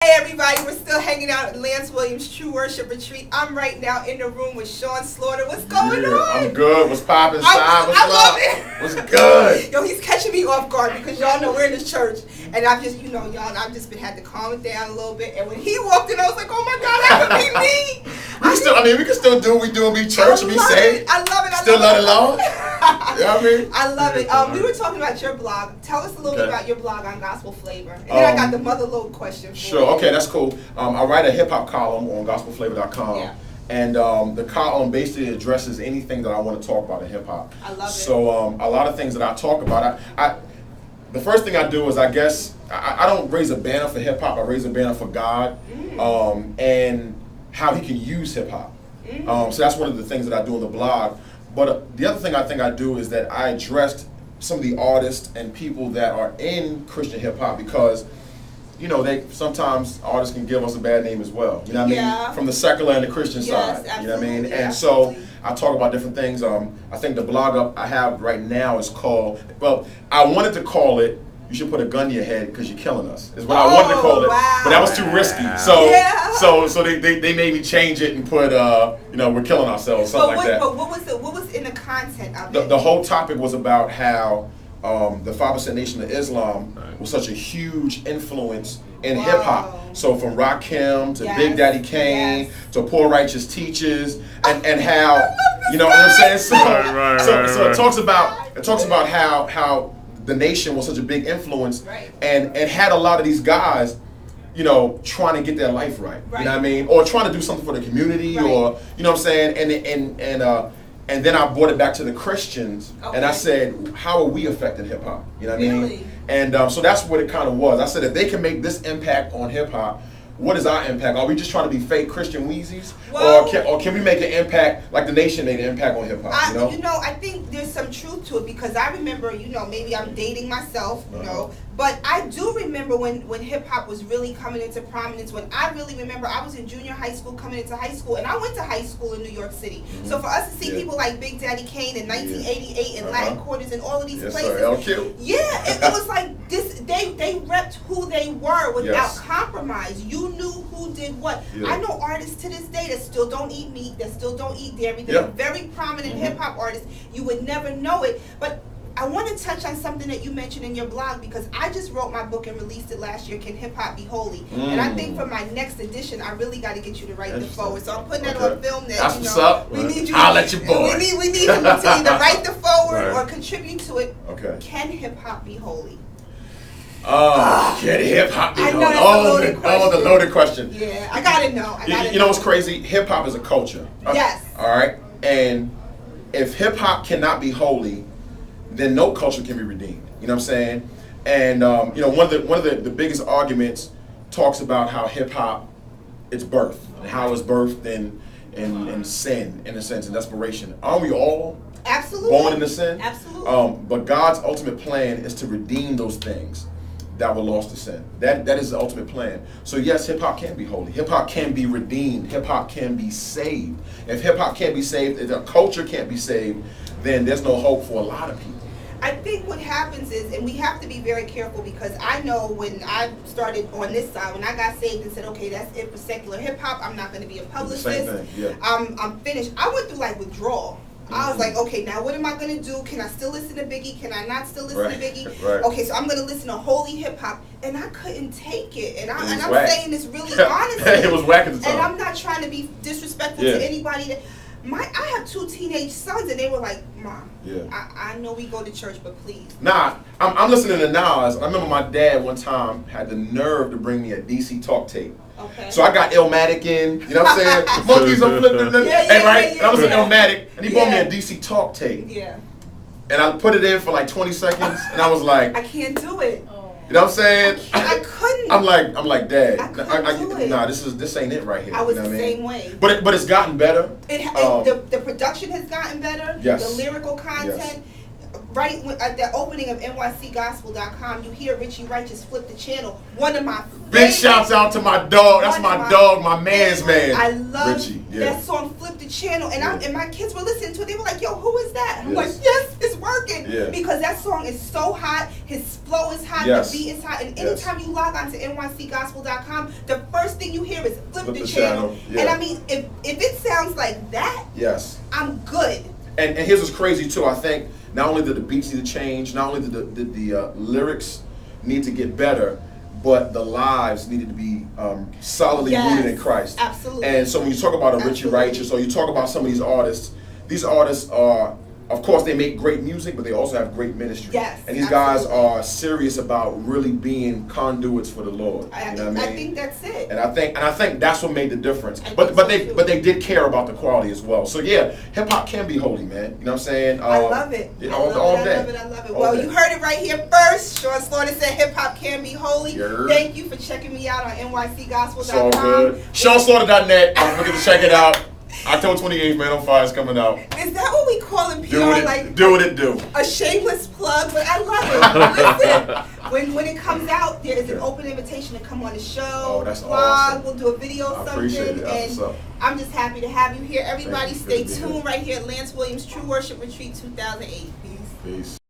Hey everybody, we're still hanging out at Lance Williams True Worship Retreat. I'm right now in the room with Sean Slaughter. What's going on? I'm good. What's poppin', Sai? I love it. What's good? Yo, he's catching me off guard because y'all know we're in this church, and I've just, I've just been had to calm it down a little bit. And when he walked in, I was like, oh my God, that could be me. We can still do what we do and be church and be saved. I love it. Still let it alone. You know what I mean? I love it. We were talking about your blog. Tell us a little bit about your blog on Gospel Flavor. And then I got the mother load question for you. Sure. Okay, that's cool. I write a hip hop column on gospelflavor.com. Yeah. And the column basically addresses anything that I want to talk about in hip hop. I love it. So a lot of things that I talk about, the first thing I do is I don't raise a banner for hip hop. I raise a banner for God and how He can use hip hop. So that's one of the things that I do on the blog. But the other thing I think I do is that I addressed some of the artists and people that are in Christian hip hop because, sometimes artists can give us a bad name as well. You know what I mean? From the secular and the Christian side. Absolutely. You know what I mean? And Absolutely. so I talk about different things. I think the blog I have right now is called, I wanted to call it, "You should put a gun to your head because you're killing us," is what I wanted to call it. Wow. But that was too risky. So they made me change it and put we're killing ourselves, something like that. But what was in the content of it? The whole topic was about how the 5% Nation of Islam was such a huge influence in hip hop. So from Rakim to Big Daddy Kane to Poor Righteous Teachers and how you know what I'm saying. So it talks about how the Nation was such a big influence and had a lot of these guys, trying to get their life right. You know what I mean? Or trying to do something for the community or you know what I'm saying? And then I brought it back to the Christians and I said, how are we affecting hip hop? You know what I mean? And so that's what it kind of was. I said, if they can make this impact on hip hop, what is our impact? Are we just trying to be fake Christian Wheezies? Or can we make an impact like the Nation made an impact on hip hop? I think there's some truth to it because I remember, maybe I'm dating myself, but I do remember when hip hop was really coming into prominence. When I really remember, I was in junior high school, coming into high school, and I went to high school in New York City. So for us to see people like Big Daddy Kane in 1988 and Latin Quarters and all of these places, it was like this. They repped who they were without compromise. You knew who did what. I know artists to this day that still don't eat meat, that still don't eat dairy. They're very prominent hip hop artists. You would never know it, but I want to touch on something that you mentioned in your blog because I just wrote my book and released it last year, Can Hip Hop Be Holy? And I think for my next edition, I really got to get you to write the forward. So I'm putting that on film that, that's what's up. We need you I'll let you boy. We need him to either write the forward or contribute to it. Okay. Can hip hop be holy? Can hip hop be holy? The loaded question. Yeah, I got to know. You know what's crazy? Hip hop is a culture. Yes. All right? And if hip hop cannot be holy, then no culture can be redeemed. You know what I'm saying? And one of the biggest arguments talks about how hip hop, its birth, and how it's birthed in sin, in a sense, in desperation. Aren't we all born into sin? Absolutely. But God's ultimate plan is to redeem those things that were lost to sin. That is the ultimate plan. So yes, hip hop can be holy. Hip hop can be redeemed. Hip hop can be saved. If hip hop can't be saved, if the culture can't be saved, then there's no hope for a lot of people. I think what happens is, and we have to be very careful because I know when I started on this side, when I got saved and said, okay, that's it for secular hip hop, I'm not going to be a publicist. Same thing, I'm finished. I went through like withdrawal. I was like, okay, now what am I going to do? Can I still listen to Biggie? Can I not still listen to Biggie? Okay, so I'm going to listen to holy hip hop. And I couldn't take it. And I'm saying this really honestly. It was whack at the time. And I'm not trying to be disrespectful to anybody. I have 2 teenage sons, and they were like, Mom, I know we go to church, but please. Nah, I'm listening to Nas. I remember my dad one time had the nerve to bring me a DC talk tape. Okay. So I got Illmatic in, you know what I'm saying? Monkeys are flipping them. And I was in Illmatic, and he bought me a DC talk tape. Yeah. And I put it in for like 20 seconds, and I was like, I can't do it. You know what I'm saying? I couldn't. I'm like, Dad, I do it. Nah, this ain't it right here. I was the same way. But it's gotten better. The production has gotten better. Yes. The lyrical content. Right at the opening of nycgospel.com, you hear Richie Righteous flip the channel. One of my big shouts out to my dog. That's my dog, my man's man. I love Richie. that song flipped the channel, and and my kids were listening to it. They were like, "Yo, who is that?" I'm like, Yes. "Yes, it's working." Yeah. Because that song is so hot, his flow is hot, Yes. the beat is hot, and anytime you log on to nycgospel.com, the first thing you hear is flip the channel. Yeah. And I mean, if it sounds like that, yes, I'm good. And here's what's crazy too. I think not only did the beats need to change, not only did the lyrics need to get better, but the lives needed to be solidly rooted in Christ. Absolutely. And so when you talk about a Richie Righteous, or you talk about some of these artists are, of course, they make great music, but they also have great ministry. Yes. And these guys are serious about really being conduits for the Lord. You know what I mean? I think that's it. And I think that's what made the difference. But they did care about the quality as well. So yeah, hip hop can be holy, man. You know what I'm saying? I love it. You know, I love it. Well, you heard it right here first. Sean Slaughter said hip hop can be holy. Thank you for checking me out on nycgospel.com. It's all good. SeanSlaughter.net. Don't forget to check it out. October 28th, Man on Fire is coming out. Is that what we call in PR? Do what it do. A shameless plug, but I love it. Listen, when it comes out, there is an open invitation to come on the show. Oh, that's blog. awesome. We'll do a video or something. Appreciate it. And I'm just happy to have you here. Everybody stay tuned right here at Lance Williams True Worship Retreat 2008. Peace.